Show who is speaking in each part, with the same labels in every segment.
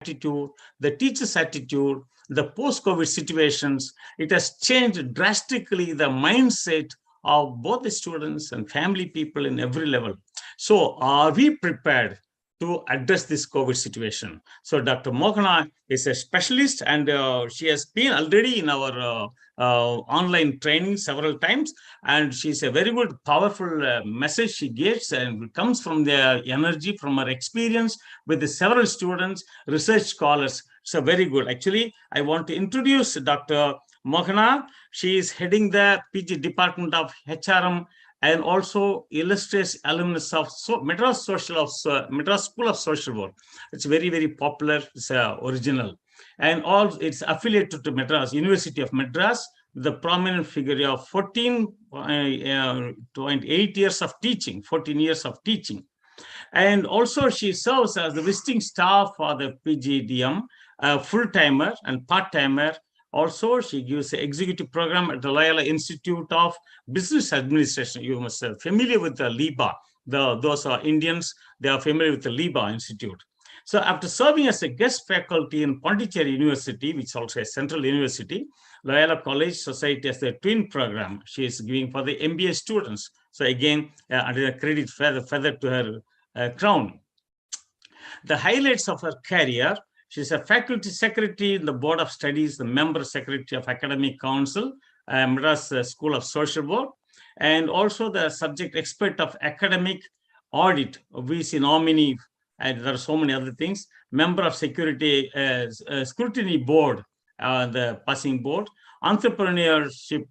Speaker 1: attitude, the teacher's attitude, the post-COVID situations. It has changed drastically the mindset of both the students and family people in every level. So are we prepared to address this COVID situation? So Dr. Mohana is a specialist, and she has been already in our online training several times, and she's a very good, powerful message she gives, and it comes from the energy, from her experience with the several students, research scholars. So very good. Actually, I want to introduce Dr. Mohana. She is heading the PG Department of HRM and also illustrious alumnus of Madras Madras School of Social Work. It's very, very popular. It's original. And all it's affiliated to Madras, University of Madras, the prominent figure of 14.8 years of teaching, 14 years of teaching. And also she serves as the visiting staff for the PGDM, full-timer and part-timer. Also, she gives an executive program at the Loyola Institute of Business Administration. You must be familiar with the LIBA. Those are Indians. They are familiar with the LIBA Institute. So after serving as a guest faculty in Pondicherry University, which is also a central university, Loyola College Society has the twin program she is giving for the MBA students. So again, under the credit feather to her crown. The highlights of her career: she's a faculty secretary in the Board of Studies, the member secretary of Academic Council, Madras School of Social Work, and also the subject expert of academic audit, VC nominee, and there are so many other things, member of Security Scrutiny Board, the passing board, entrepreneurship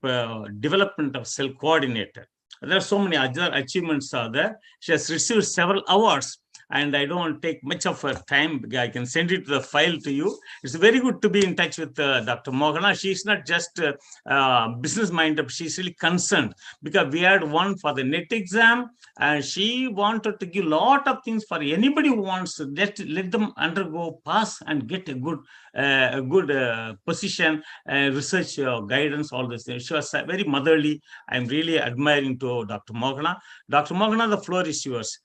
Speaker 1: development of cell coordinator. There are so many other achievements are there. She has received several awards, and I don't take much of her time. I can send it to the file to you. It's very good to be in touch with Dr. Mohana. She's not just business-minded, she's really concerned, because we had one for the NET exam, and she wanted to give a lot of things for anybody who wants to let them undergo, pass, and get a good position, research guidance, all this things. She was very motherly. I'm really admiring to Dr. Mohana. Dr. Mohana, the floor is yours.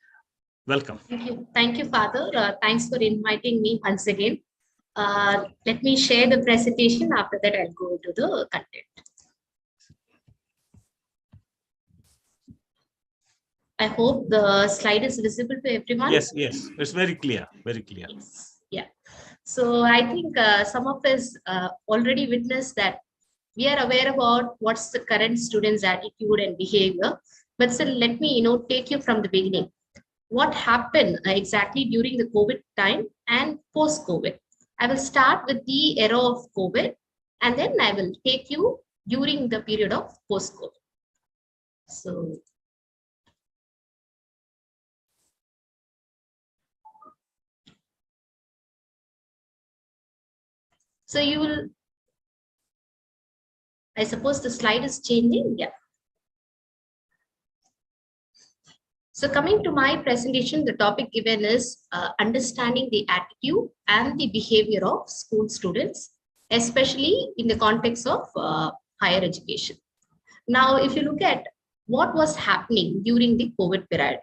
Speaker 1: Welcome.
Speaker 2: Thank you, Father. Thanks for inviting me once again. Let me share the presentation. After that, I'll go to the content. I hope the slide is visible to everyone.
Speaker 1: Yes, yes, it's very clear, very clear.
Speaker 2: Yes. Yeah. So I think some of us already witnessed that we are aware about what's the current students' attitude and behavior. But still, let me take you from the beginning. What happened exactly during the COVID time and post-COVID. I will start with the era of COVID, and then I will take you during the period of post-COVID. So you will, I suppose the slide is changing. Yeah. So coming to my presentation, the topic given is understanding the attitude and the behavior of school students, especially in the context of higher education. Now, if you look at what was happening during the COVID period,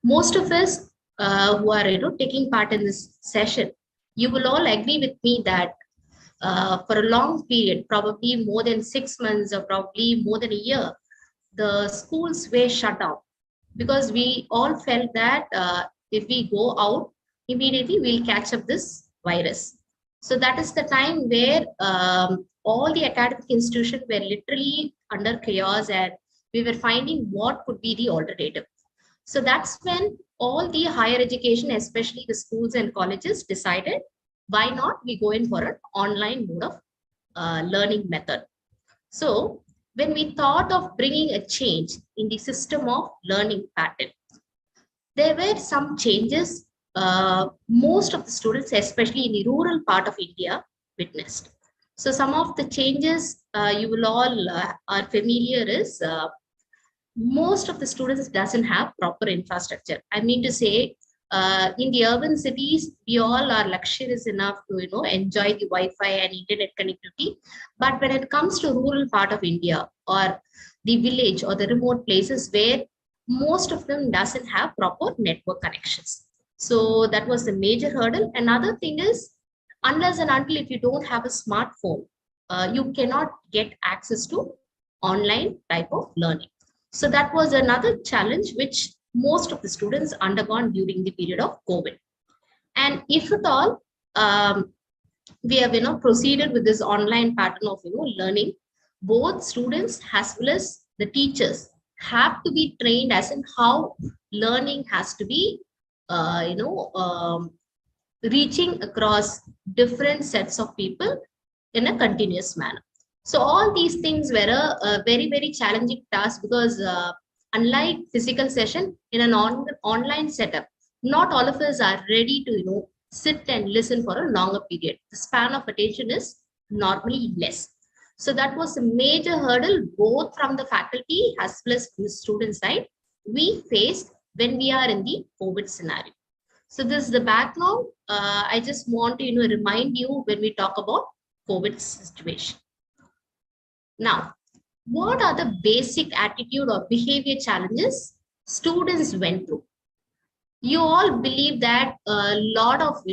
Speaker 2: most of us who are taking part in this session, you will all agree with me that for a long period, probably more than 6 months or probably more than a year, the schools were shut down, because we all felt that if we go out, immediately we'll catch up this virus. So that is the time where all the academic institutions were literally under chaos, and we were finding what could be the alternative. So that's when all the higher education, especially the schools and colleges, decided, why not we go in for an online mode of learning method. So when we thought of bringing a change in the system of learning pattern, there were some changes most of the students, especially in the rural part of India, witnessed. So some of the changes you will all are familiar is most of the students doesn't have proper infrastructure. I mean to say, in the urban cities, we all are luxurious enough to enjoy the Wi-Fi and internet connectivity. But when it comes to rural part of India or the village or the remote places where most of them doesn't have proper network connections. So that was the major hurdle. Another thing is, unless and until if you don't have a smartphone, you cannot get access to online type of learning. So that was another challenge which most of the students undergone during the period of COVID. And if at all, we have proceeded with this online pattern of learning, both students as well as the teachers have to be trained as in how learning has to be uh, you know um, reaching across different sets of people in a continuous manner. So all these things were a very, very challenging task because unlike physical session in an online setup, not all of us are ready to, sit and listen for a longer period. The span of attention is normally less. So that was a major hurdle, both from the faculty as well as from the student side, we faced when we are in the COVID scenario. So this is the background. I just want to remind you when we talk about COVID situation. Now, what are the basic attitude or behavior challenges students went through? You all believe that a lot of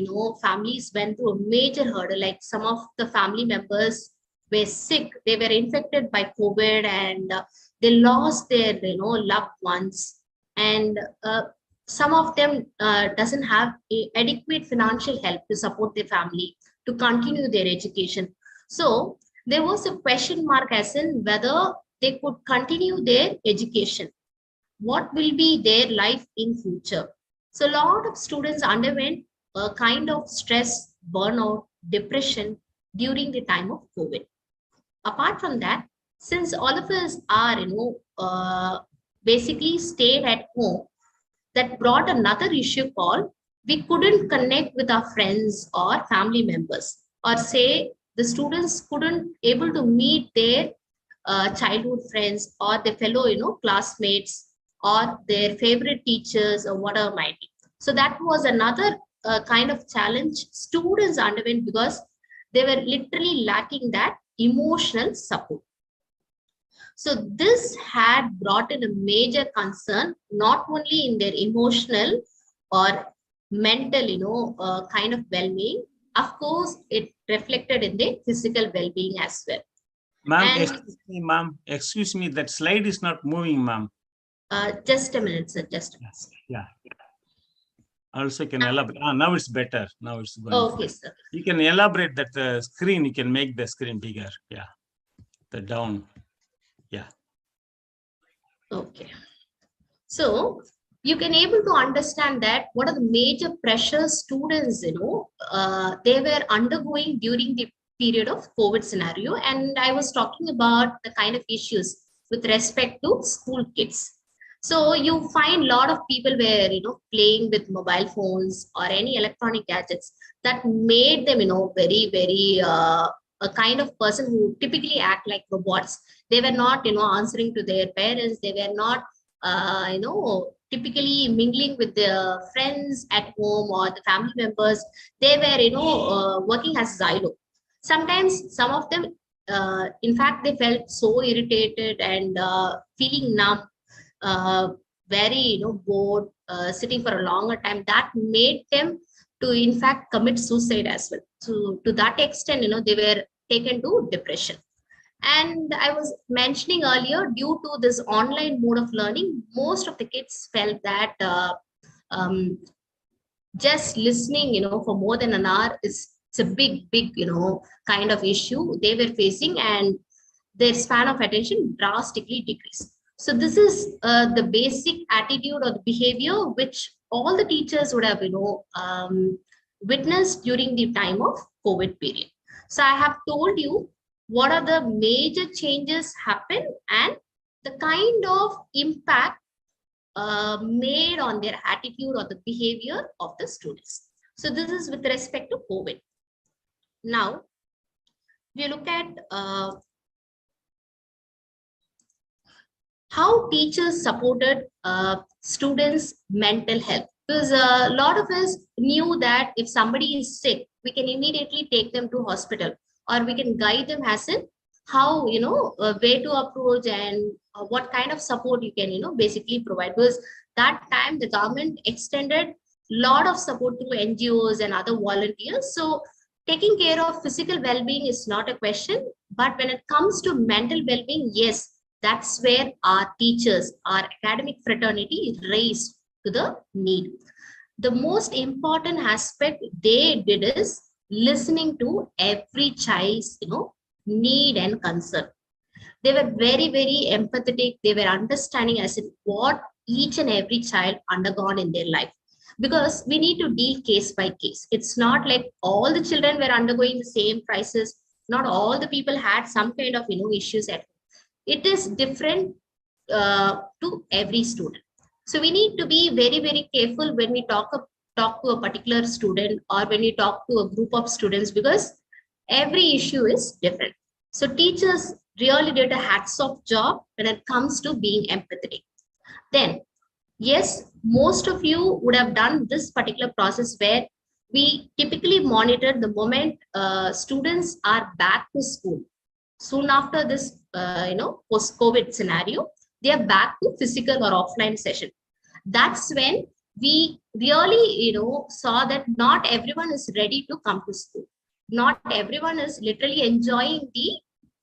Speaker 2: families went through a major hurdle. Like some of the family members were sick, they were infected by COVID, and they lost their loved ones, and some of them doesn't have adequate financial help to support their family to continue their education. So there was a question mark as in whether they could continue their education, what will be their life in future. So a lot of students underwent a kind of stress, burnout, depression during the time of COVID. Apart from that, since all of us are basically stayed at home, that brought another issue called we couldn't connect with our friends or family members, or say the students couldn't able to meet their childhood friends or their fellow classmates or their favorite teachers or whatever might be. So that was another kind of challenge students underwent because they were literally lacking that emotional support. So this had brought in a major concern, not only in their emotional or mental, kind of well-being. Of course, it reflected in their physical well-being as well.
Speaker 1: Ma'am,
Speaker 2: And
Speaker 1: excuse me, ma'am. Excuse me, that slide is not moving, ma'am.
Speaker 2: just a minute, sir. Just a minute.
Speaker 1: Yeah. Also, can elaborate. Now it's better. Now it's going.
Speaker 2: Okay, sir.
Speaker 1: You can elaborate that the screen. You can make the screen bigger. Yeah, the down. Yeah.
Speaker 2: Okay. So you can able to understand that what are the major pressures students, they were undergoing during the period of COVID scenario. And I was talking about the kind of issues with respect to school kids. So you find a lot of people were, playing with mobile phones or any electronic gadgets that made them, very, very a kind of person who typically act like robots. They were not, answering to their parents. They were not typically mingling with their friends at home or the family members. They were, working as Xylo. Sometimes some of them, in fact, they felt so irritated and feeling numb, very, bored, sitting for a longer time. That made them to, in fact, commit suicide as well. So to that extent, they were taken to depression. And I was mentioning earlier, due to this online mode of learning, most of the kids felt that um, just listening, for more than an hour is it's a big, big, kind of issue they were facing, and their span of attention drastically decreased. So this is the basic attitude or the behavior which all the teachers would have, witnessed during the time of COVID period. So I have told you what are the major changes happen and the kind of impact made on their attitude or the behavior of the students. So this is with respect to COVID. Now, we look at how teachers supported students' mental health. Because a lot of us knew that if somebody is sick, we can immediately take them to hospital, or we can guide them as in how, way to approach and what kind of support you can, basically provide. Because that time the government extended lot of support through NGOs and other volunteers. So taking care of physical well-being is not a question, but when it comes to mental well-being, yes, that's where our teachers, our academic fraternity is raised to the need. The most important aspect they did is listening to every child's, need and concern. They were very, very empathetic. They were understanding as in what each and every child undergone in their life, because we need to deal case by case. It's not like all the children were undergoing the same crisis. Not all the people had some kind of issues at home. It is different to every student. So we need to be very, very careful when we talk to a particular student, or when we talk to a group of students, because every issue is different. So teachers really did a hats off job when it comes to being empathetic. Then, yes, most of you would have done this particular process where we typically monitor the moment students are back to school. Soon after this, post-COVID scenario, they are back to physical or offline session. That's when we really, saw that not everyone is ready to come to school. Not everyone is literally enjoying the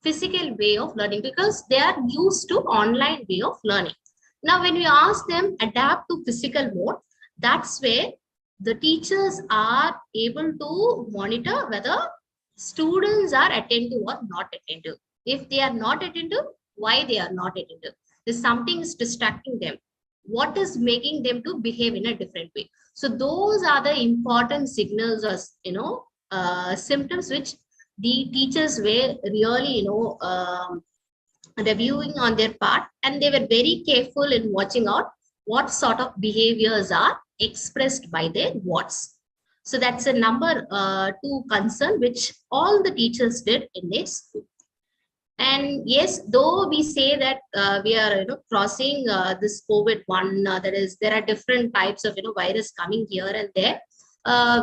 Speaker 2: physical way of learning, because they are used to online way of learning. Now, when we ask them adapt to physical mode, that's where the teachers are able to monitor whether students are attentive or not attentive. If they are not attentive, why they are not attentive? There's something is distracting them. What is making them to behave in a different way? So those are the important signals, or symptoms which the teachers were really, reviewing on their part, and they were very careful in watching out what sort of behaviors are expressed by their wards. So that's a number two concern which all the teachers did in their school. And yes, though we say that we are crossing this COVID one, there are different types of virus coming here and there.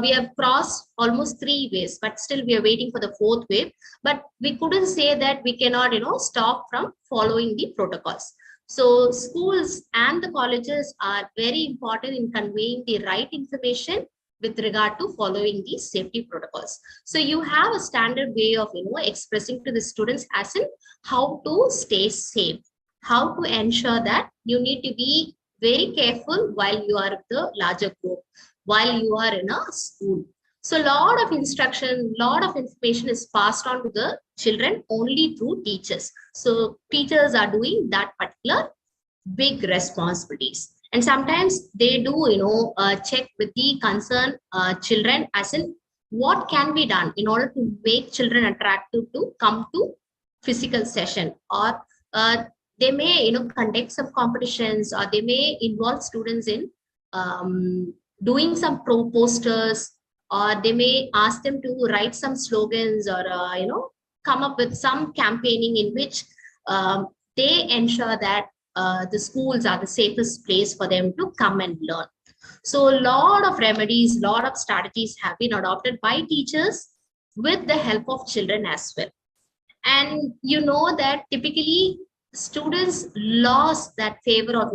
Speaker 2: We have crossed almost 3 waves, but still we are waiting for the 4th wave. But we couldn't say that we cannot stop from following the protocols. So schools and the colleges are very important in conveying the right information with regard to following these safety protocols. So you have a standard way of expressing to the students as in how to stay safe, how to ensure that you need to be very careful while you are the larger group, while you are in a school. So a lot of instruction, lot of information is passed on to the children only through teachers. So teachers are doing that particular big responsibilities. And sometimes they do, check with the concerned children as in what can be done in order to make children attractive to come to physical session, or they may, conduct some competitions, or they may involve students in doing some posters, or they may ask them to write some slogans, or, come up with some campaigning in which they ensure that the schools are the safest place for them to come and learn. So a lot of remedies, lot of strategies have been adopted by teachers with the help of children as well. And you know that typically students lost that favor of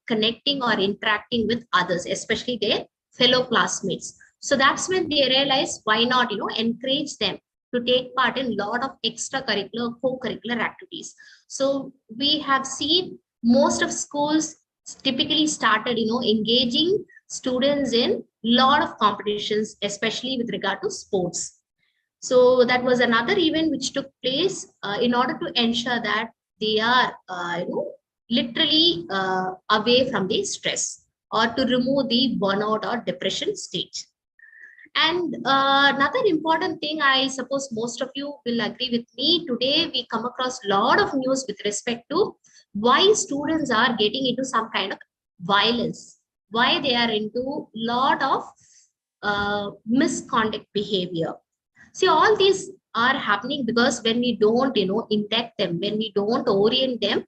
Speaker 2: connecting or interacting with others, especially their fellow classmates. So that's when they realize why not encourage them to take part in a lot of extracurricular, co-curricular activities. So we have seen most of schools typically started engaging students in lot of competitions, especially with regard to sports. So that was another event which took place in order to ensure that they are literally away from the stress, or to remove the burnout or depression stage. And another important thing, I suppose most of you will agree with me, today we come across a lot of news with respect to why students are getting into some kind of violence, why they are into lot of misconduct behavior. See, all these are happening because when we don't, induct them, when we don't orient them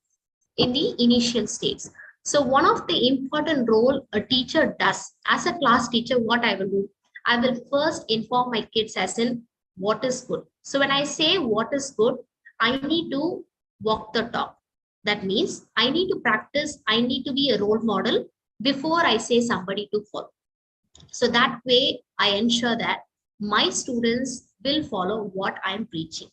Speaker 2: in the initial stages. So one of the important role a teacher does as a class teacher, what I will do, I will first inform my kids as in what is good. So when I say what is good, I need to walk the talk. That means I need to practice, I need to be a role model before I say somebody to follow. So that way, I ensure that my students will follow what I'm preaching.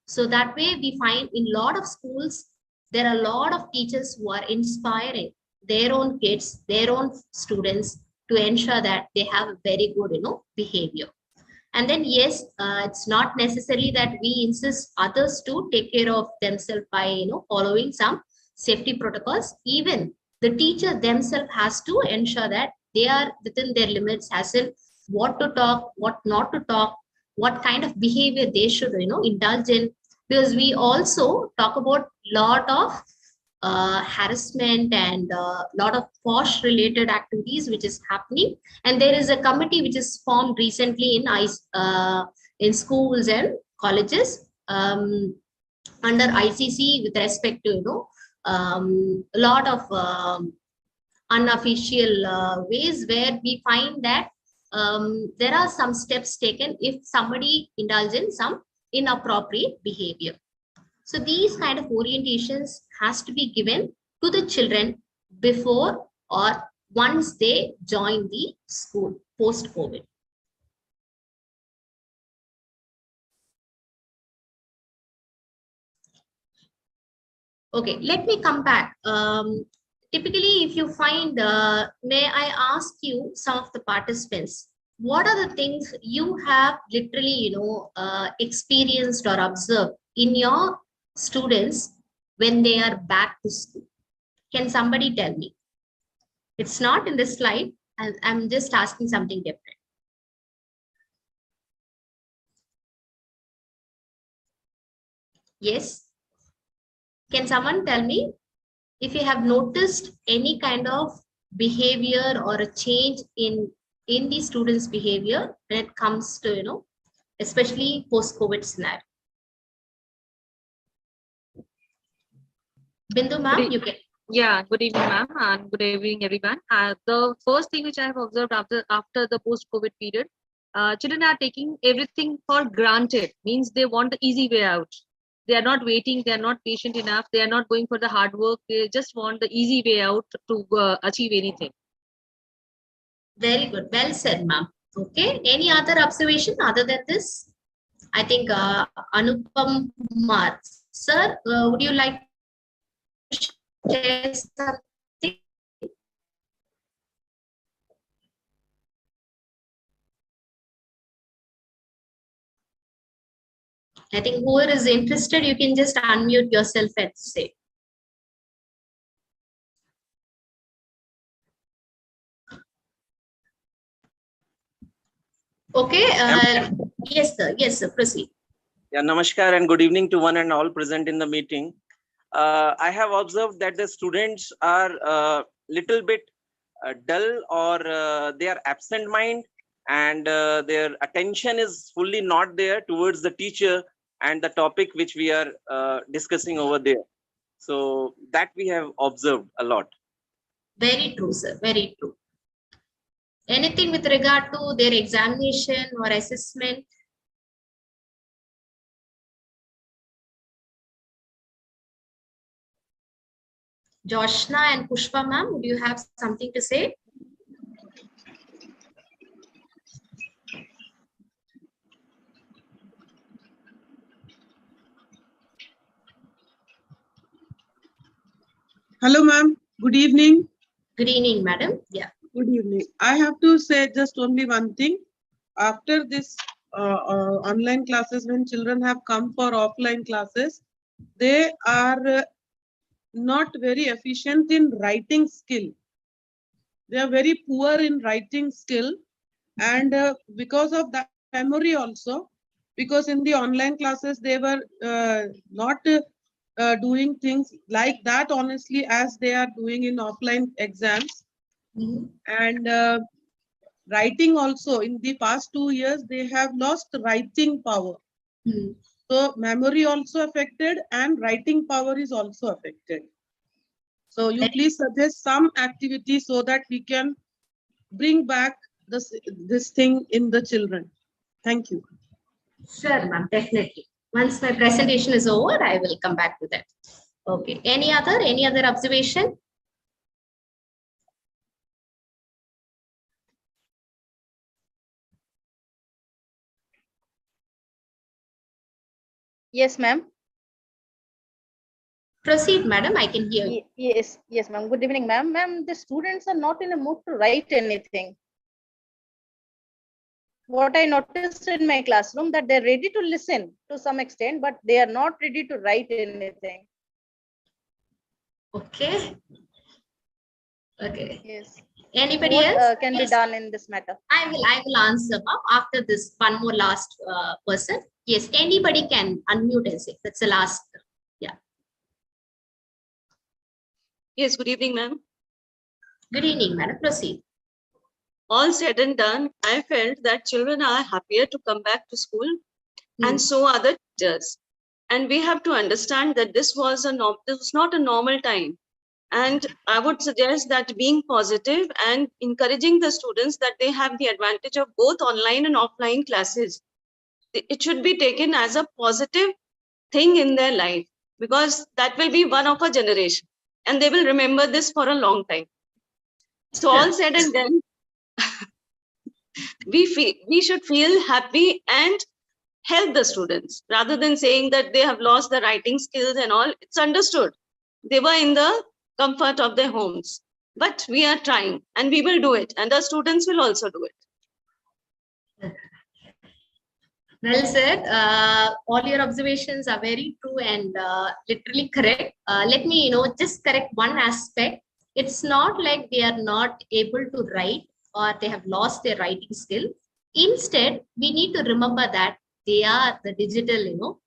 Speaker 2: So that way, we find in a lot of schools, there are a lot of teachers who are inspiring their own kids, their own students to ensure that they have a very good, behavior. And then, yes, it's not necessary that we insist others to take care of themselves by, following some safety protocols. Even the teacher themselves has to ensure that they are within their limits, as in what to talk, what not to talk, what kind of behavior they should, indulge in. Because we also talk about lot of harassment and a lot of posh related activities which is happening, and there is a committee which is formed recently in schools and colleges, under ICC, with respect to a lot of unofficial ways, where we find that there are some steps taken if somebody indulges in some inappropriate behavior. So these kind of orientations has to be given to the children before or once they join the school post-COVID. Okay, let me come back. Typically, if you find, may I ask you, some of the participants, what are the things you have literally, experienced or observed in your students when they are back to school? Can somebody tell me? It's not in this slide. I'm just asking something different. Yes. Can someone tell me if you have noticed any kind of behavior or a change in the students' behavior when it comes to, especially post-COVID scenario? Bindu ma'am, you can.
Speaker 3: Yeah, good evening, ma'am, and good evening, everyone. The first thing which I have observed after the post-COVID period, children are taking everything for granted. Means they want the easy way out. They are not waiting. They are not patient enough. They are not going for the hard work. They just want the easy way out to achieve anything.
Speaker 2: Very good. Well said, ma'am. Okay. Any other observation other than this? I think Anupam Kumar. Sir, would you like to share something? I think whoever is interested, you can just unmute yourself and say. Okay. Yes, sir. Yes, sir. Proceed.
Speaker 4: Yeah, namaskar and good evening to one and all present in the meeting. I have observed that the students are little bit dull, or they are absent mind, and their attention is fully not there towards the teacher and the topic which we are discussing over there. So that we have observed a lot.
Speaker 2: Very true, sir. Very true. Anything with regard to their examination or assessment? Joshna and Pushpa ma'am, would you have something to say?
Speaker 5: Hello, ma'am. Good evening.
Speaker 2: Good evening, madam. Yeah.
Speaker 5: Good evening. I have to say just only one thing. After this online classes, when children have come for offline classes, they are not very efficient in writing skill. They are very poor in writing skill, and because of that, memory also, because in the online classes they were not doing things like that honestly as they are doing in offline exams. And writing also, in the past 2 years they have lost writing power. So memory also affected and writing power is also affected. So you please suggest some activity so that we can bring back this thing in the children. Thank you.
Speaker 2: Sure, ma'am, definitely. Once my presentation is over, I will come back to that. Okay. Any other observation?
Speaker 6: Yes, ma'am.
Speaker 2: Proceed, madam. I can hear you.
Speaker 6: Yes, yes, ma'am. Good evening, ma'am. Ma'am, the students are not in a mood to write anything. What I noticed in my classroom that they're ready to listen to some extent, but they are not ready to write anything.
Speaker 2: Okay. Okay.
Speaker 6: Yes.
Speaker 2: Anybody
Speaker 6: What
Speaker 2: else?
Speaker 6: can be
Speaker 2: Yes.
Speaker 6: done in this matter?
Speaker 2: I will answer, ma'am, after this one more last person. Yes, anybody can unmute and say. That's the last. Yeah.
Speaker 7: Yes, good evening, ma'am.
Speaker 2: Good evening, madam. Proceed.
Speaker 7: All said and done, I felt that children are happier to come back to school, and so are the teachers. And we have to understand that this was not a normal time. And I would suggest that being positive and encouraging the students that they have the advantage of both online and offline classes. It should be taken as a positive thing in their life, because that will be one of a generation and they will remember this for a long time. So all said and done, we should feel happy and help the students rather than saying that they have lost the writing skills and all. It's understood. They were in the comfort of their homes, but we are trying and we will do it, and the students will also do it.
Speaker 2: Well said. All your observations are very true and literally correct. Let me, just correct one aspect. It's not like they are not able to write or they have lost their writing skill. Instead, we need to remember that they are the digital,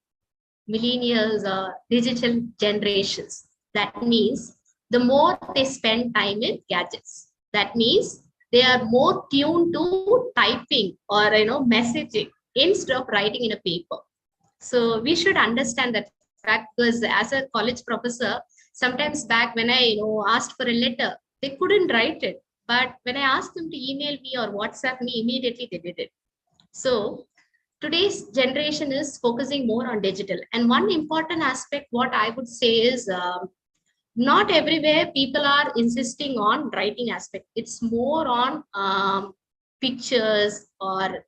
Speaker 2: millennials or digital generations. That means the more they spend time in gadgets, that means they are more tuned to typing or messaging instead of writing in a paper. So we should understand that fact, because as a college professor, sometimes back when I asked for a letter, they couldn't write it. But when I asked them to email me or WhatsApp me, immediately they did it. So today's generation is focusing more on digital. And one important aspect, what I would say is not everywhere people are insisting on writing aspect. It's more on pictures or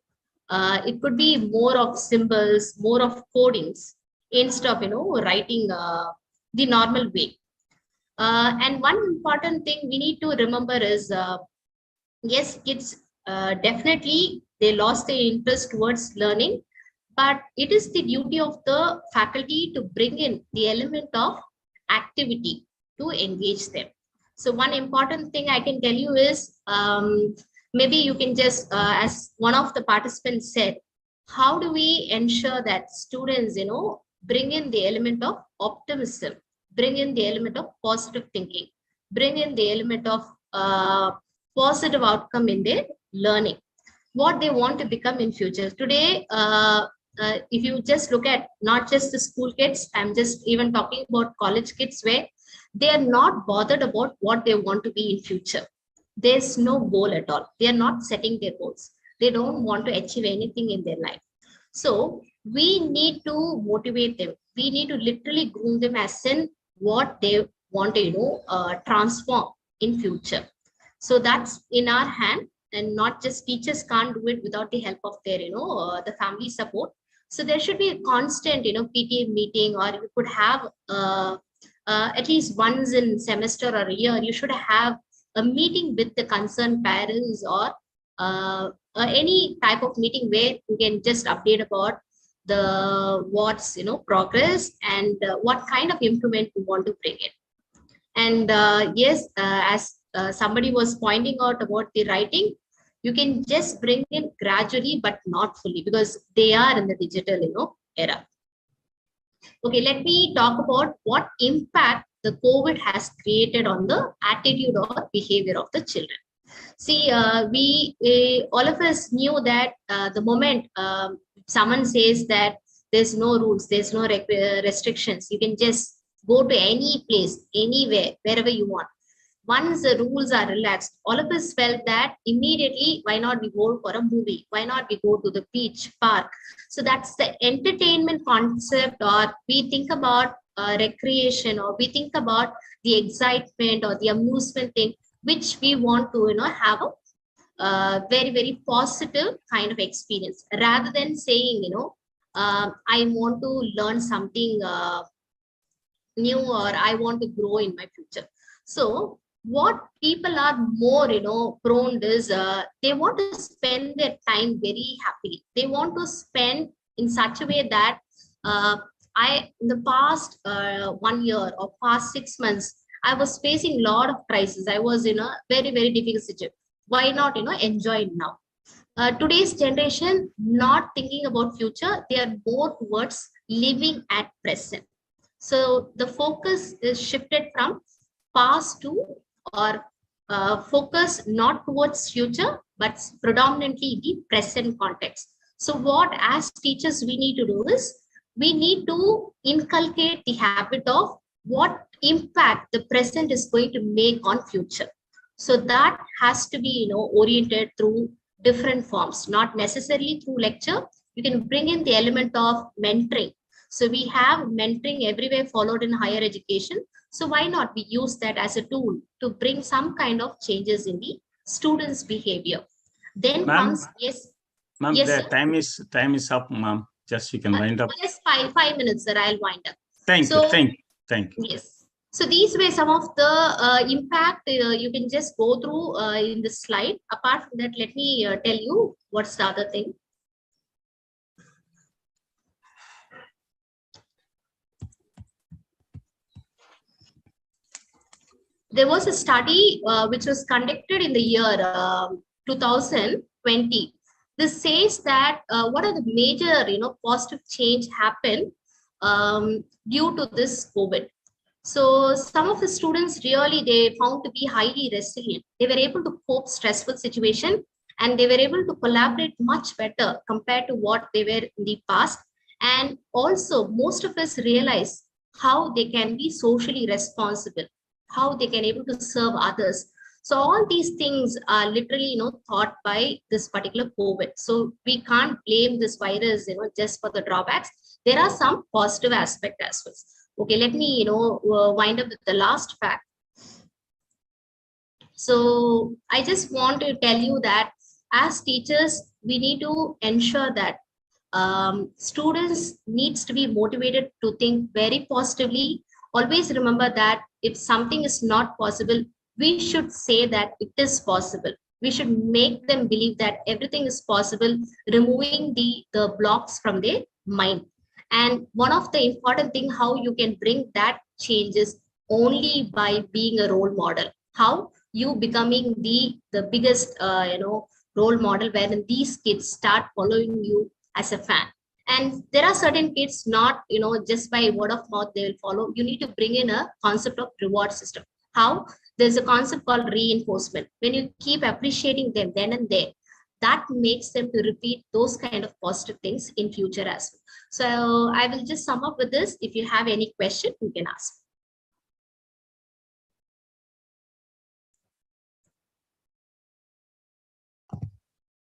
Speaker 2: it could be more of symbols, more of codings instead of writing the normal way. And one important thing we need to remember is yes, kids definitely they lost their interest towards learning, but it is the duty of the faculty to bring in the element of activity to engage them. So one important thing I can tell you is maybe you can just, as one of the participants said, how do we ensure that students, bring in the element of optimism, bring in the element of positive thinking, bring in the element of positive outcome in their learning, what they want to become in future. Today, if you just look at not just the school kids, I'm just even talking about college kids where they are not bothered about what they want to be in future. There's no goal at all. They are not setting their goals. They don't want to achieve anything in their life. So we need to motivate them. We need to literally groom them as in what they want to, transform in future. So that's in our hand, and not just teachers can't do it without the help of their, the family support. So there should be a constant, PTA meeting, or you could have at least once in semester or a year, you should have a meeting with the concerned parents or any type of meeting where you can just update about the what's progress and what kind of improvement you want to bring in. And yes, as somebody was pointing out about the writing, you can just bring it gradually but not fully, because they are in the digital era. Okay, let me talk about what impact the COVID has created on the attitude or behavior of the children. See, all of us knew that the moment someone says that there's no rules, there's no restrictions, you can just go to any place, anywhere, wherever you want. Once the rules are relaxed, all of us felt that immediately, why not we go for a movie? Why not we go to the beach, park? So that's the entertainment concept, or we think about recreation, or we think about the excitement or the amusement thing, which we want to, have a very, very positive kind of experience, rather than saying, I want to learn something new, or I want to grow in my future. So what people are more, prone is they want to spend their time very happily. They want to spend in such a way that in the past 1 year or past 6 months, I was facing a lot of crisis. I was in a very, very difficult situation. Why not, enjoy it now? Today's generation not thinking about future, they are more towards living at present. So the focus is shifted from past to, or focus not towards future, but predominantly the present context. So what as teachers we need to do is, we need to inculcate the habit of what impact the present is going to make on future. So that has to be, oriented through different forms, not necessarily through lecture. You can bring in the element of mentoring. So we have mentoring everywhere followed in higher education. So why not we use that as a tool to bring some kind of changes in the students' behavior? Then comes, yes.
Speaker 1: Ma'am,
Speaker 2: Yes,
Speaker 1: the
Speaker 2: sir.
Speaker 1: time is up, ma'am. Just you can wind up.
Speaker 2: Just five minutes, sir. I'll wind up.
Speaker 1: Thank you. Thank you.
Speaker 2: Yes. So these were some of the impact you can just go through in this slide. Apart from that, let me tell you what's the other thing. There was a study which was conducted in the year 2020. This says that what are the major, positive change happen due to this COVID. So some of the students really, they found to be highly resilient. They were able to cope stressful situation, and they were able to collaborate much better compared to what they were in the past. And also most of us realize how they can be socially responsible, how they can able to serve others. So all these things are literally, thought by this particular COVID. So we can't blame this virus, just for the drawbacks. There are some positive aspect as well. Okay, let me, wind up with the last fact. So I just want to tell you that as teachers, we need to ensure that students needs to be motivated to think very positively. Always remember that if something is not possible, we should say that it is possible. We should make them believe that everything is possible, removing the blocks from their mind. And one of the important thing, how you can bring that changes only by being a role model. How you becoming the biggest role model, wherein these kids start following you as a fan. And there are certain kids not, just by word of mouth they will follow. You need to bring in a concept of reward system. How? There's a concept called reinforcement. When you keep appreciating them then and there, that makes them to repeat those kind of positive things in future as well. So I will just sum up with this. If you have any question, you can ask.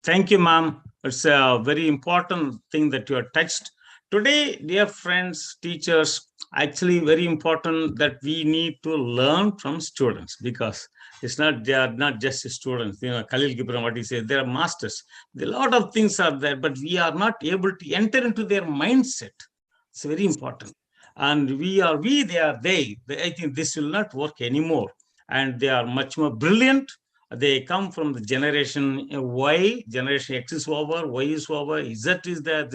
Speaker 1: Thank you, ma'am. It's a very important thing that you have touched. Today, dear friends, teachers, actually very important that we need to learn from students, because they are not just students. Khalil Gibran, what he says, they are masters. A lot of things are there, but we are not able to enter into their mindset. It's very important. And they are they. I think this will not work anymore. And they are much more brilliant. They come from the generation Y, generation X is over, Y is over, Z is the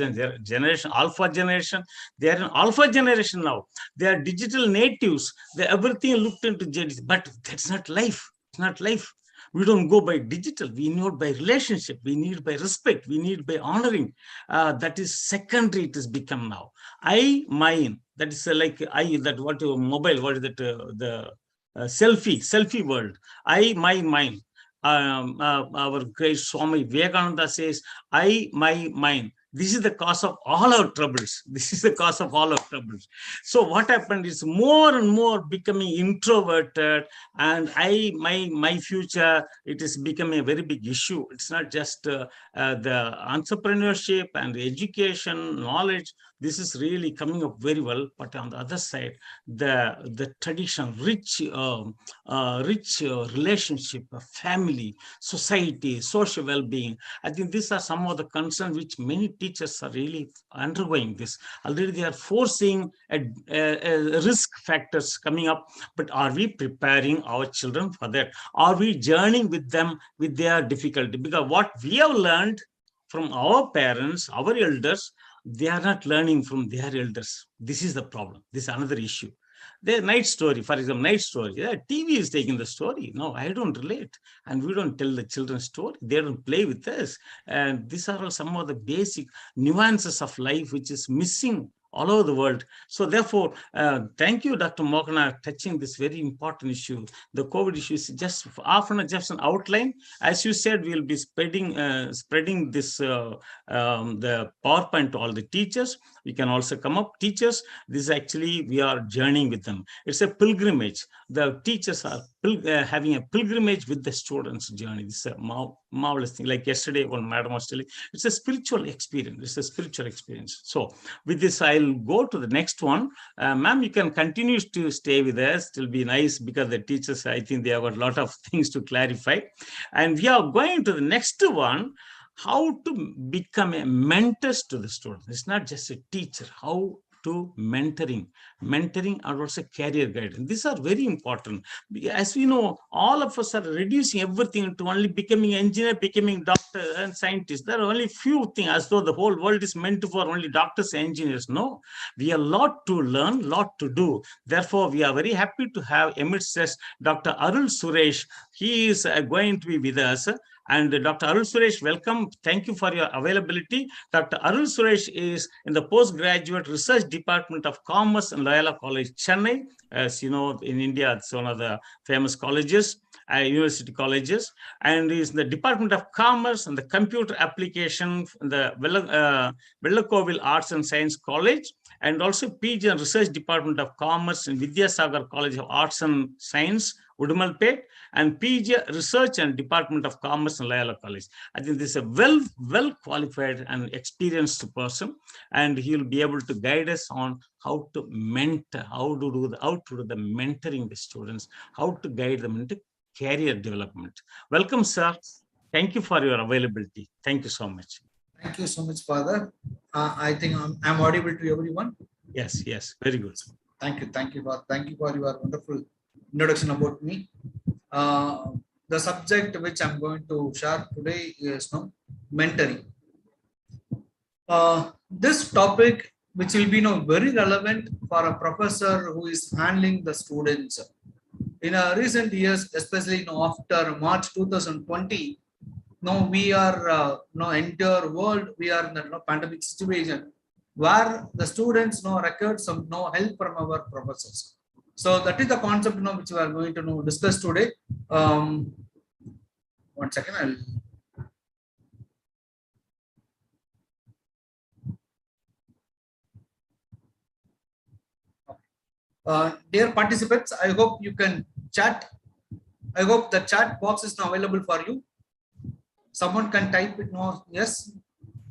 Speaker 1: generation, alpha generation. They are an alpha generation now. They are digital natives. Everything looked into genetics, but that's not life. It's not life. We don't go by digital. We need by relationship. We need by respect. We need by honoring. That is secondary. It has become now. I, mine. That is like I. That what your mobile. What is that? The selfie world. I, my, mine. Our great Swami Vivekananda says, I, my, mine. This is the cause of all our troubles. This is the cause of all our troubles. So what happened is more and more becoming introverted, and I, my future, it is becoming a very big issue. It's not just the entrepreneurship and the education, knowledge. This is really coming up very well. But on the other side, the tradition, rich relationship, family, society, social well-being. I think these are some of the concerns which many teachers are really undergoing this. Already they are forcing risk factors coming up, but are we preparing our children for that? Are we journeying with them with their difficulty? Because what we have learned from our parents, our elders, they are not learning from their elders. This is the problem. This is another issue. The night story, for example, night story. Yeah, TV is taking the story. No, I don't relate. And we don't tell the children story. They don't play with us. And these are all some of the basic nuances of life which is missing all over the world. So therefore, thank you, Dr. Mokana, touching this very important issue. The COVID issue is just often just an outline. As you said, we'll be spreading this the PowerPoint to all the teachers. We can also come up, teachers. This is actually, we are journeying with them. It's a pilgrimage. The teachers are having a pilgrimage with the students' journey. This is a marvelous thing. Like yesterday, one madam was telling, it's a spiritual experience. It's a spiritual experience. So with this, I'll go to the next one. Ma'am, you can continue to stay with us. It'll be nice because the teachers, I think they have got a lot of things to clarify. And we are going to the next one. How to become a mentor to the students. It's not just a teacher. How to mentoring and also career guidance. These are very important. As we know, all of us are reducing everything to only becoming engineer, becoming doctor and scientist. There are only few things, as though the whole world is meant for only doctors and engineers. No, we have a lot to learn, lot to do. Therefore, we are very happy to have amidst us Dr. Arul Suresh. He is going to be with us. And Dr. Arul Suresh, welcome. Thank you for your availability. Dr. Arul Suresh is in the postgraduate research department of commerce in Loyola College, Chennai. As you know, in India, it's one of the famous colleges, university colleges, and is in the Department of Commerce and the computer application in the Vellakovil Arts and Science College, and also PG and Research Department of Commerce in Vidyasagar College of Arts and Science, Udumalpet, and PG Research and Department of Commerce in Loyola College. I think this is a well qualified and experienced person, and he will be able to guide us on how to mentor, how to do the mentoring the students, how to guide them into career development. Welcome, sir. Thank you for your availability. Thank you so much.
Speaker 8: Thank you so much, Father. I think I'm audible to everyone.
Speaker 1: Yes, very good.
Speaker 8: Thank you for your wonderful introduction about me. The subject which I'm going to share today is mentoring. This topic, which will be very relevant for a professor who is handling the students. In recent years, especially after March 2020, we are entire world, we are in the pandemic situation where the students require some help from our professors. So that is the concept which we are going to discuss today. 1 second, dear participants, I hope you can chat. I hope the chat box is now available for you. Someone can type it. No, yes.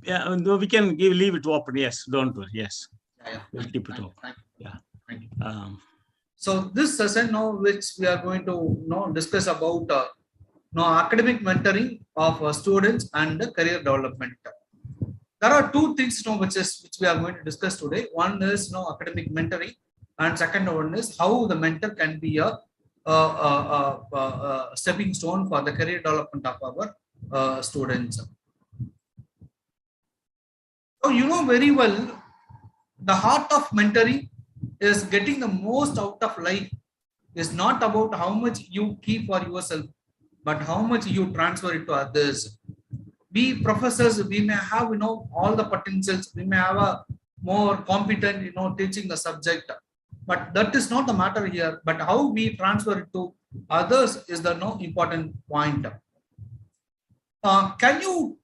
Speaker 1: Yeah, no, we can leave it open. Yes, don't worry. Yes, we'll keep it open.
Speaker 8: Thank you. So this session which we are going to discuss about academic mentoring of students and career development. There are two things which we are going to discuss today. One is academic mentoring, and second one is how the mentor can be a stepping stone for the career development of our students. So you know very well, the heart of mentoring is getting the most out of life. Is not about how much you keep for yourself, but how much you transfer it to others. We professors, we may have all the potentials, we may have a more competent teaching the subject, but that is not the matter here. But how we transfer it to others is the important point. Can you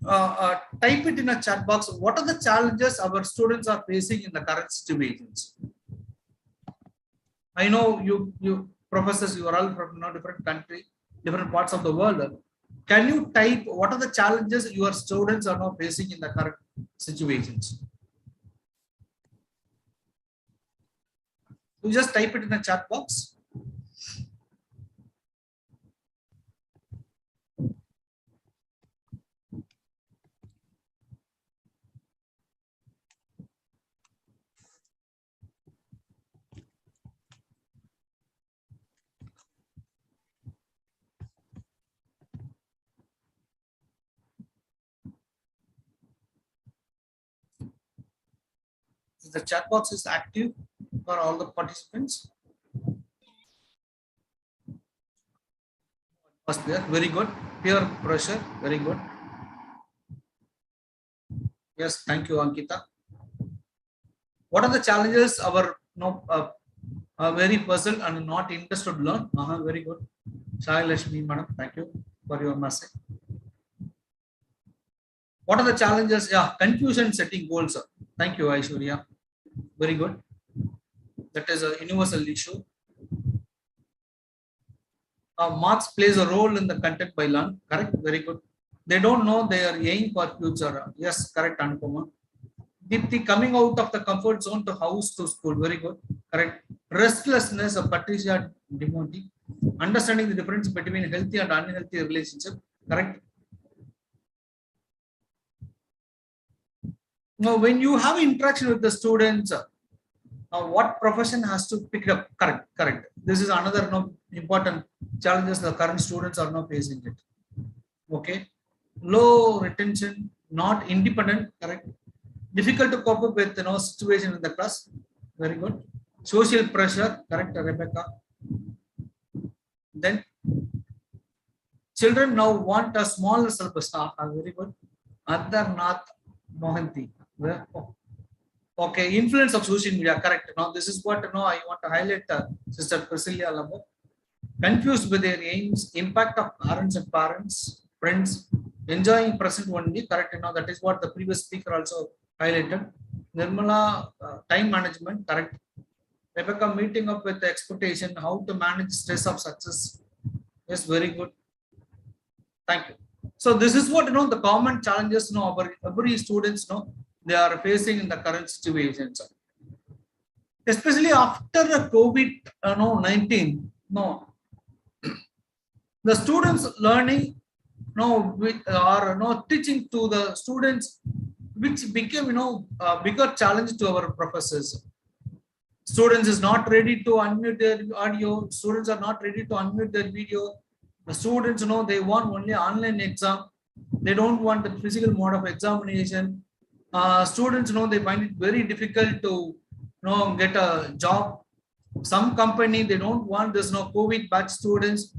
Speaker 8: type it in a chat box? What are the challenges our students are facing in the current situations? I know you professors, you are all from different country, different parts of the world. Can you type what are the challenges your students are now facing in the current situations? You just type it in the chat box. the chat box is active for all the participants? Was there? Very good. Peer pressure. Very good. Yes, thank you, Ankita. What are the challenges our very person and not interested to learn? Very good. Shai Lashmi, madam, thank you for your message. What are the challenges? Yeah, confusion setting goals. Thank you, Aishwarya. Very good. That is a universal issue. Marks plays a role in the content by learn. Correct. Very good. They don't know they are aiming for future. Yes, correct, Anupama. Dipti, coming out of the comfort zone to house to school. Very good. Correct. Restlessness of Patricia Demonti. Understanding the difference between healthy and unhealthy relationship. Correct. Now, when you have interaction with the students, what profession has to pick it up? Correct. Correct. This is another important challenges the current students are now facing it. Okay. Low retention, not independent. Correct. Difficult to cope up with situation in the class. Very good. Social pressure. Correct, Rebecca. Then children now want a smaller self-esteem. Very good. Adarnath Mohanty. Okay, influence of social media. Correct. Now this is what I want to highlight. Sister Priscilla Labo. Confused with their aims, impact of parents and friends, enjoying present only. Correct. That is what the previous speaker also highlighted. Nirmala, time management. Correct. Rebecca, meeting up with the expectation, how to manage stress of success. Yes, very good. Thank you. So this is what the common challenges every students they are facing in the current situations, especially after the COVID-19. The students learning are teaching to the students, which became a bigger challenge to our professors. Students is not ready to unmute their audio. Students are not ready to unmute their video. The students they want only online exam. They don't want the physical mode of examination. Students they find it very difficult to get a job. Some company they don't want this COVID batch students.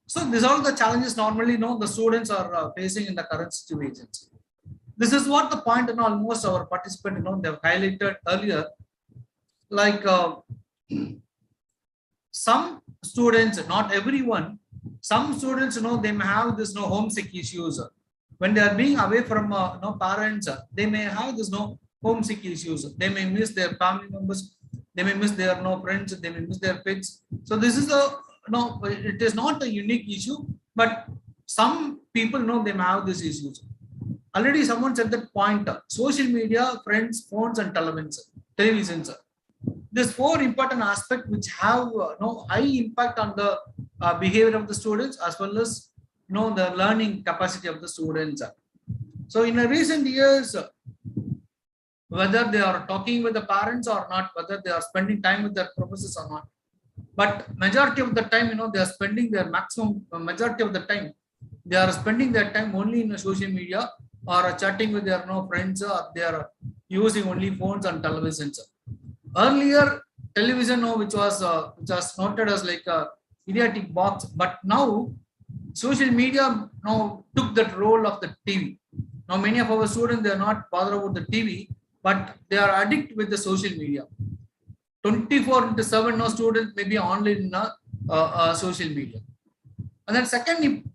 Speaker 8: So these are all the challenges normally the students are facing in the current situations. This is what the point almost our participant they have highlighted earlier. Like some students, not everyone, some students they may have this homesick issues. When they are being away from parents, they may have this homesick issues. They may miss their family members, they may miss their friends, they may miss their pets. So this is it is not a unique issue, but some people they may have these issues. Already someone said that point. Social media, friends, phones, and televisions. These four important aspects which have high impact on the behavior of the students as well as the learning capacity of the students. So in the recent years, whether they are talking with the parents or not, whether they are spending time with their professors or not, but majority of the time they are spending their majority of the time they are spending their time only in social media or chatting with their friends, or they are using only phones and televisions. Earlier television which was noted as like a idiotic box, but now social media took that role of the TV. Now many of our students they are not bothered about the TV, but they are addicted with the social media. 24/7 now students may be online in social media. And then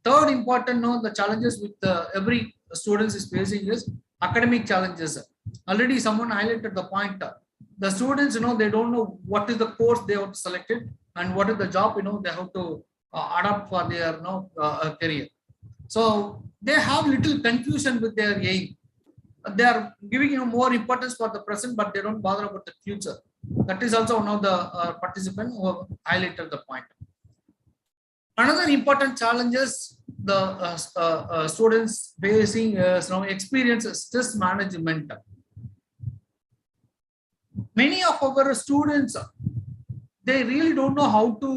Speaker 8: third important the challenges with every students is facing is academic challenges. Already someone highlighted the point. The students they don't know what is the course they have selected and what is the job they have to adapt for their career. So they have little confusion with their aim. They are giving more importance for the present, but they don't bother about the future. That is also one of the participants who have highlighted the point. Another important challenges the students facing is experience stress management. Many of our students they really don't know how to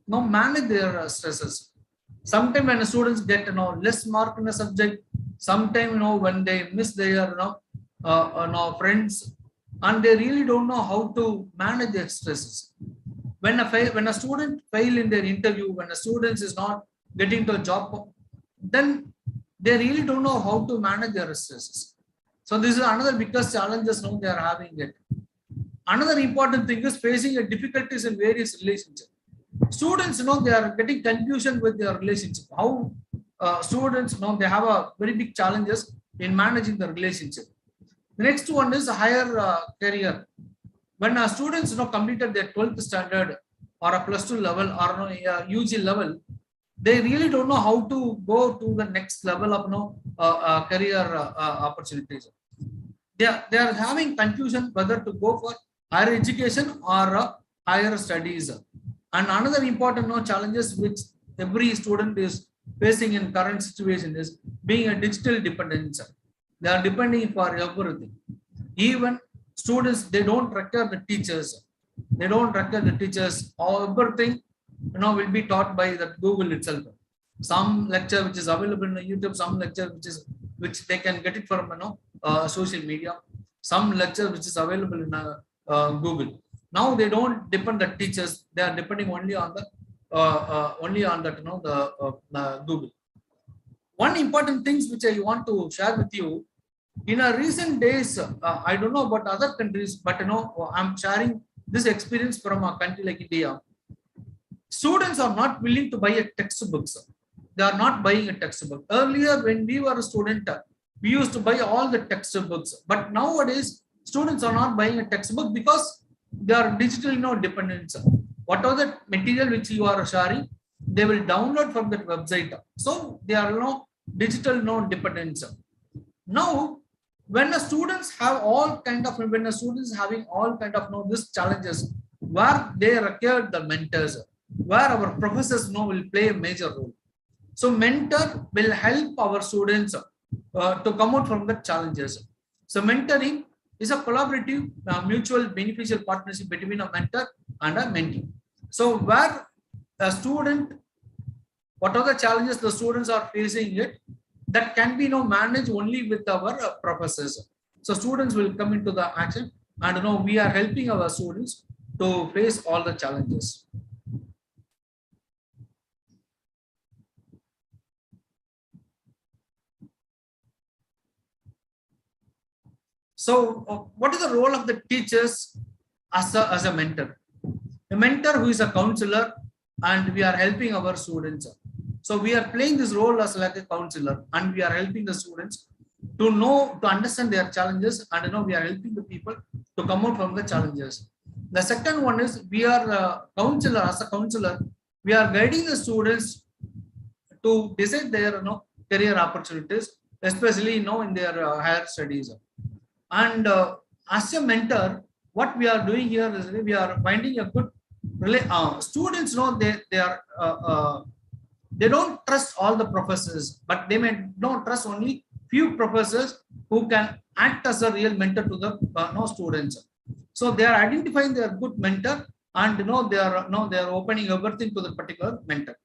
Speaker 8: manage their stresses. Sometimes when students get less mark in a subject, sometimes when they miss their friends, and they really don't know how to manage their stresses. When a student fail in their interview, when a student is not getting to a job, then they really don't know how to manage their stresses. So this is another biggest challenges now they are having it. Another important thing is facing a difficulties in various relationships. Students, they are getting confusion with their relationship. How students, they have a very big challenges in managing the relationship. The next one is higher career. When students, completed their 12th standard or a plus 2 level or UG level, they really don't know how to go to the next level of career opportunities. They are having confusion whether to go for higher education or higher studies. And another important challenges which every student is facing in current situation is being a digital dependence. They are depending for everything. Even students, they don't require the teachers. They don't require the teachers. Everything will be taught by the Google itself. Some lecture which is available on YouTube, some lecture which they can get it from social media, some lecture which is available in Google. Now they don't depend on the teachers; they are depending only on the Google. One important things which I want to share with you. In a recent days, I don't know about other countries, but I'm sharing this experience from a country like India. Students are not willing to buy a textbooks. They are not buying a textbook. Earlier, when we were a student, we used to buy all the textbooks. But nowadays, students are not buying a textbook because they are digital dependent. Whatever the material which you are sharing, they will download from that website. So they are digital dependence. Now, when the students have all kind of, when the students having all kind of these challenges, where they require the mentors, where our professors will play a major role. So mentor will help our students to come out from the challenges. So mentoring is a collaborative, mutual beneficial partnership between a mentor and a mentee. So where a student, what are the challenges the students are facing it, that can be managed only with our professors. So students will come into the action, and we are helping our students to face all the challenges. So what is the role of the teachers as a mentor? A mentor who is a counselor, and we are helping our students. So we are playing this role as like a counselor, and we are helping the students to understand their challenges, and we are helping the people to come out from the challenges. The second one is we are a counselor. As a counselor, we are guiding the students to decide their career opportunities, especially in their higher studies. And as a mentor, what we are doing here is we are finding a good students. They don't trust all the professors, but they may not trust only few professors who can act as a real mentor to the students. So they are identifying their good mentor, and they are opening everything to the particular mentor.